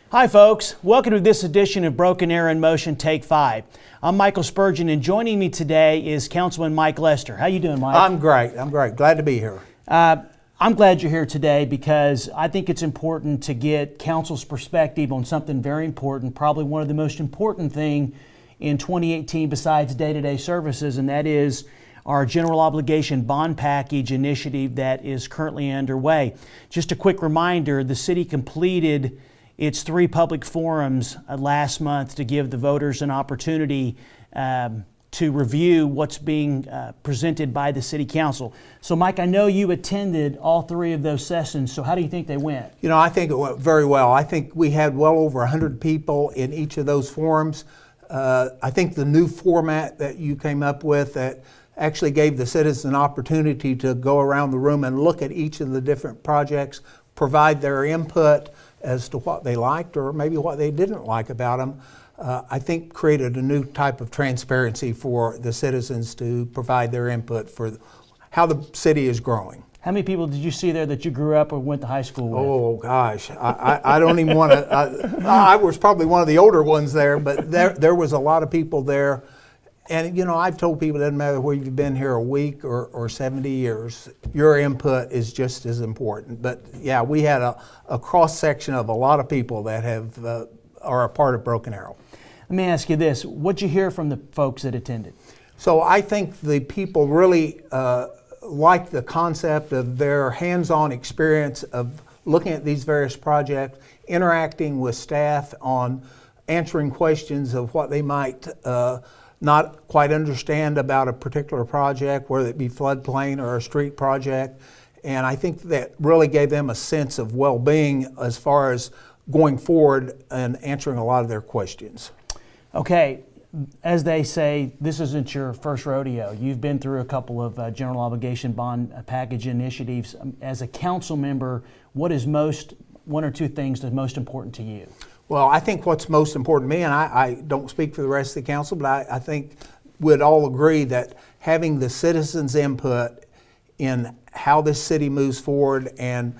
Hi folks, welcome to this edition of Broken Arrow in Motion Take 5. I'm Michael Spurgeon, and joining me today is Councilman Mike Lester. How you doing, Mike? I'm great. Glad to be here. I'm glad you're here today because I think it's important to get council's perspective on something very important, probably one of the most important thing in 2018 besides day-to-day services, and that is our general obligation bond package initiative that is currently underway. Just a quick reminder, the city completed its 3 public forums last month to give the voters an opportunity to review what's being presented by the City Council. So Mike, I know you attended all 3 of those sessions, so how do you think they went? You know, I think it went very well. I think we had well over 100 people in each of those forums. I think the new format that you came up with that actually gave the citizens an opportunity to go around the room and look at each of the different projects, provide their input as to what they liked or maybe what they didn't like about them, I think created a new type of transparency for the citizens to provide their input for how the city is growing. How many people did you see there that you grew up or went to high school with? Oh gosh, I don't even want to, I was probably one of the older ones there, but there was a lot of people there. And you know, I've told people it doesn't matter whether you've been here a week or 70 years, your input is just as important. But yeah, we had a cross section of a lot of people that are a part of Broken Arrow. Let me ask you this, what'd you hear from the folks that attended? So I think the people really liked the concept of their hands-on experience of looking at these various projects, interacting with staff on answering questions of what they might not quite understand about a particular project, whether it be floodplain or a street project. And I think that really gave them a sense of well-being as far as going forward and answering a lot of their questions. Okay, as they say, this isn't your first rodeo. You've been through a couple of general obligation bond package initiatives. As a council member, what is one or two things that's most important to you? Well, I think what's most important to me, and I don't speak for the rest of the council, but I think we'd all agree that having the citizens' input in how this city moves forward and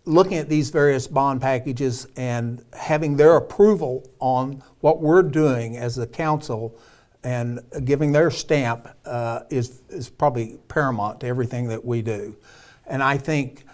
looking at these various bond packages and having their approval on what we're doing as a council and giving their stamp is probably paramount to everything that we do. And I think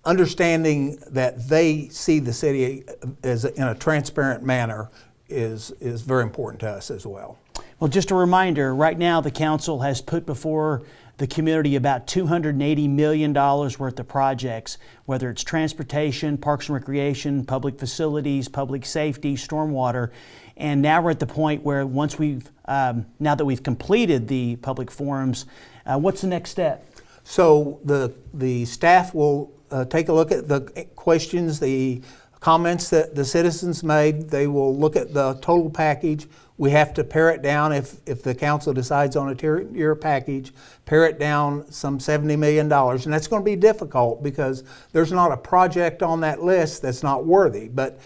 understanding that they see the city as in a transparent manner is very important to us as well. Well, just a reminder, right now the council has put before the community about $280 million worth of projects, whether it's transportation, parks and recreation, public facilities, public safety, stormwater. And now we're at the point where now that we've completed the public forums, what's the next step? So the staff will take a look at the questions, the comments that the citizens made. They will look at the total package. We have to pare it down if the council decides on a tier package, pare it down some $70 million. And that's going to be difficult because there's not a project on that list that's not worthy. But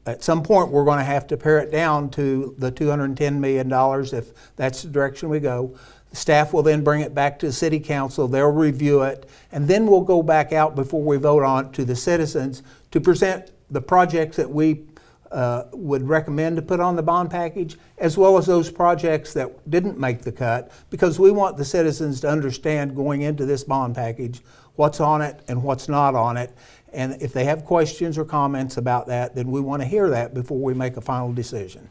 at some point, we're going to have to pare it down to the $210 million if that's the direction we go. Staff will then bring it back to the City Council, they'll review it, and then we'll go back out before we vote on it to the citizens to present the projects that we would recommend to put on the bond package, as well as those projects that didn't make the cut, because we want the citizens to understand going into this bond package what's on it and what's not on it. And if they have questions or comments about that, then we want to hear that before we make a final decision.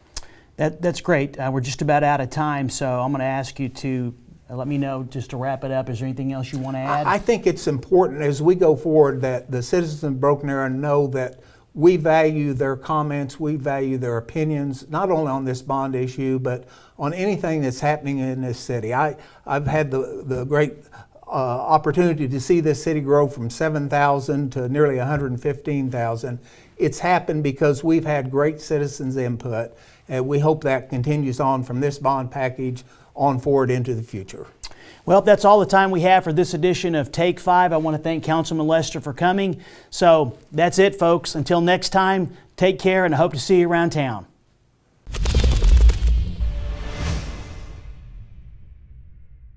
That's great. We're just about out of time, so I'm going to ask you to let me know, just to wrap it up, is there anything else you want to add? I think it's important as we go forward that the citizens of Broken Arrow know that we value their comments, we value their opinions, not only on this bond issue, but on anything that's happening in this city. I've had the great opportunity to see this city grow from 7,000 to nearly 115,000. It's happened because we've had great citizens' input, and we hope that continues on from this bond package on forward into the future. Well, that's all the time we have for this edition of Take 5. I want to thank Councilman Lester for coming. So that's it, folks. Until next time, take care, and I hope to see you around town.